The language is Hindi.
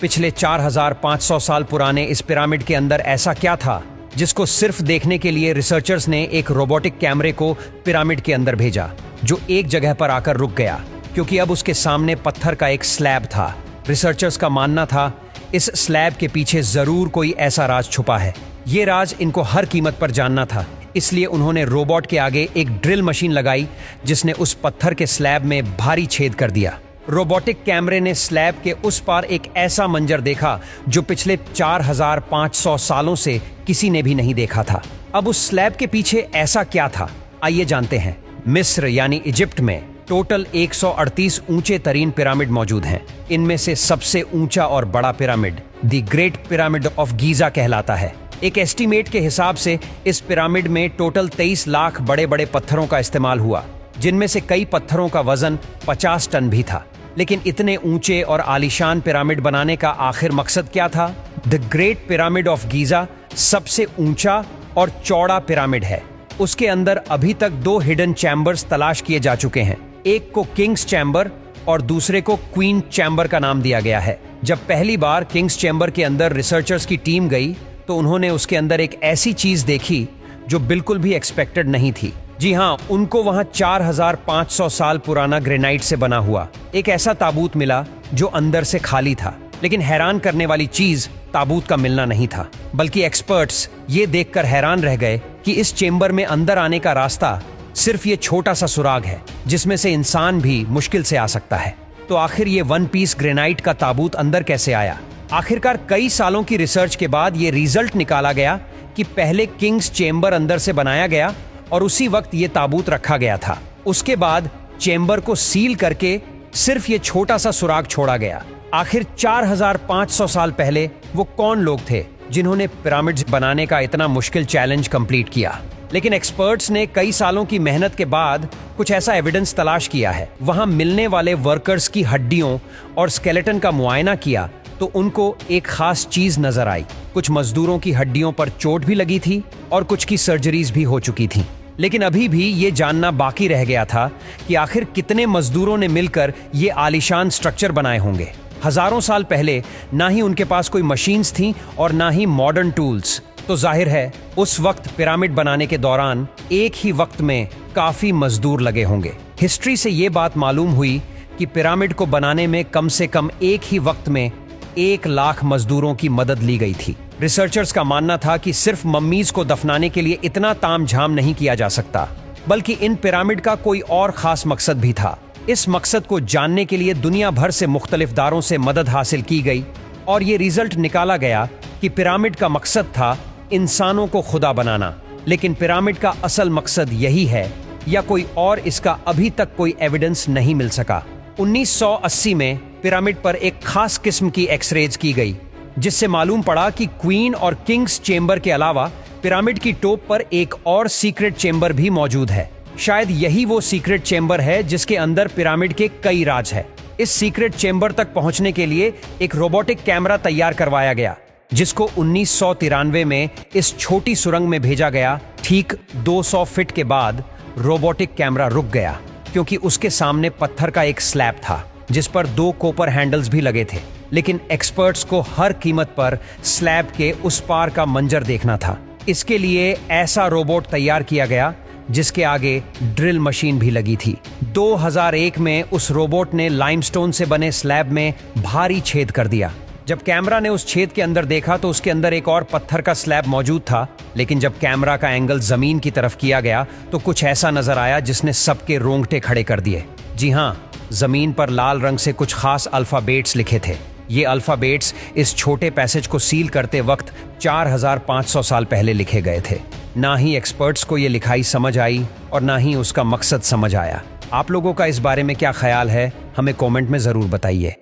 पिछले 4500 साल पुराने इस पिरामिड के अंदर ऐसा क्या था जिसको सिर्फ देखने के लिए रिसर्चर्स ने एक रोबोटिक कैमरे को पिरामिड के अंदर भेजा, जो एक जगह पर आकर रुक गया क्योंकि अब उसके सामने पत्थर का एक स्लैब था। रिसर्चर्स का मानना था इस स्लैब के पीछे जरूर कोई ऐसा राज छुपा है। ये राज इनको हर कीमत पर जानना था, इसलिए उन्होंने रोबोट के आगे एक ड्रिल मशीन लगाई जिसने उस पत्थर के स्लैब में भारी छेद कर दिया। रोबोटिक कैमरे ने स्लैब के उस पार एक ऐसा मंजर देखा जो पिछले 4500 सालों से किसी ने भी नहीं देखा था। अब उस स्लैब के पीछे ऐसा क्या था, आइए जानते हैं। मिस्र यानी इजिप्ट में टोटल 138 ऊंचे तरीन पिरामिड मौजूद हैं। इनमें से सबसे ऊंचा और बड़ा pyramid the great pyramid of Giza कहलाता है। एक एस्टीमेट के हिसाब से इस पिरामिड में टोटल 23 लाख बड़े बड़े पत्थरों का इस्तेमाल हुआ, जिनमें से कई पत्थरों का वजन 50 टन भी था। लेकिन इतने ऊंचे और आलीशान पिरामिड बनाने का आखिर मकसद क्या था? The great pyramid of Giza सबसे ऊंचा और चौड़ा पिरामिड है। उसके अंदर अभी तक 2 हिडन चैम्बर्स तलाश किए जा चुके हैं। एक को किंग्स चैम्बर और दूसरे को क्वीन चैम्बर का नाम दिया गया है। जब पहली बार किंग्स चैम्बर के अंदर रिसर्चर्स की टीम गई तो उन्होंने उसके अंदर एक ऐसी चीज देखी जो बिल्कुल भी एक्सपेक्टेड नहीं थी। जी हाँ, उनको वहां 4500 साल पुराना ग्रेनाइट से बना हुआ एक ऐसा ताबूत मिला जो अंदर से खाली था। लेकिन हैरान करने वाली चीज ताबूत का मिलना नहीं था, बल्कि एक्सपर्ट्स ये देखकर हैरान रह गए कि इस चेंबर में अंदर आने का रास्ता सिर्फ ये छोटा सा सुराग है जिसमें से इंसान भी मुश्किल से आ सकता है। तो आखिर ये 1 पीस ग्रेनाइट का ताबूत अंदर कैसे आया? आखिरकार कई सालों की रिसर्च के बाद ये रिजल्ट निकाला गया कि पहले किंग्स चेंबर अंदर से बनाया गया और उसी वक्त ये ताबूत रखा गया था। उसके बाद चेंबर को सील करके सिर्फ ये छोटा सा सुराग छोड़ा गया। आखिर 4500 साल पहले वो कौन लोग थे जिन्होंने पिरामिड्स बनाने का इतना मुश्किल चैलेंज कंप्लीट किया? लेकिन एक्सपर्ट्स ने कई सालों की मेहनत के बाद कुछ ऐसा एविडेंस तलाश किया है। वहां मिलने वाले वर्कर्स की हड्डियों और स्केलेटन का मुआयना किया तो उनको एक खास चीज नजर आई। कुछ मजदूरों की हड्डियों पर चोट भी लगी थी और कुछ की सर्जरीज भी हो चुकी थी। लेकिन अभी भी ये जानना बाकी रह गया था कि आखिर कितने मजदूरों ने मिलकर ये आलीशान स्ट्रक्चर बनाए होंगे। हजारों साल पहले ना ही उनके पास कोई मशीन्स थी और ना ही मॉडर्न टूल्स, तो जाहिर है उस वक्त पिरामिड बनाने के दौरान एक ही वक्त में काफी मजदूर लगे होंगे। हिस्ट्री से ये बात मालूम हुई कि पिरामिड को बनाने में कम से कम एक ही वक्त में 1 लाख मजदूरों की मदद ली गई थी। रिसर्चर्स का मानना था कि सिर्फ मम्मीज को दफनाने के लिए इतना तामझाम नहीं किया जा सकता, बल्कि इन पिरामिड का कोई और खास मकसद भी था। इस मकसद को जानने के लिए दुनिया भर से मुख्तलिफ दारों से मदद हासिल की गई और ये रिजल्ट निकाला गया कि पिरामिड का मकसद था इंसानों को खुदा बनाना। लेकिन पिरामिड का असल मकसद यही है या कोई और, इसका अभी तक कोई एविडेंस नहीं मिल सका। 1980 में पिरामिड पर एक खास किस्म की एक्सरेज की गई जिससे मालूम पड़ा कि क्वीन और किंग्स चेंबर के अलावा पिरामिड की टॉप पर एक और सीक्रेट चेंबर भी मौजूद है। शायद यही वो सीक्रेट चेंबर है जिसके अंदर पिरामिड के कई राज है। इस सीक्रेट चेंबर तक पहुंचने के लिए एक रोबोटिक कैमरा तैयार करवाया गया जिसको 1993 में इस छोटी सुरंग में भेजा गया। ठीक 200 फीट के बाद रोबोटिक कैमरा रुक गया क्योंकि उसके सामने पत्थर का एक स्लैब था जिस पर 2 कॉपर हैंडल्स भी लगे थे। लेकिन एक्सपर्ट्स को हर कीमत पर स्लैब के उस पार का मंजर देखना था। इसके लिए ऐसा रोबोट तैयार किया गया जिसके आगे ड्रिल मशीन भी लगी थी। 2001 में उस रोबोट ने लाइमस्टोन से बने स्लैब में भारी छेद कर दिया। जब कैमरा ने उस छेद के अंदर देखा तो उसके अंदर एक और पत्थर का स्लैब मौजूद था। लेकिन जब कैमरा का एंगल जमीन की तरफ किया गया तो कुछ ऐसा नजर आया जिसने सबके रोंगटे खड़े कर दिए। जी हाँ, जमीन पर लाल रंग से कुछ खास अल्फाबेट्स लिखे थे। ये अल्फाबेट्स इस छोटे पैसेज को सील करते वक्त 4500 साल पहले लिखे गए थे। ना ही एक्सपर्ट्स को ये लिखाई समझ आई और ना ही उसका मकसद समझ आया। आप लोगों का इस बारे में क्या ख्याल है, हमें कमेंट में जरूर बताइए।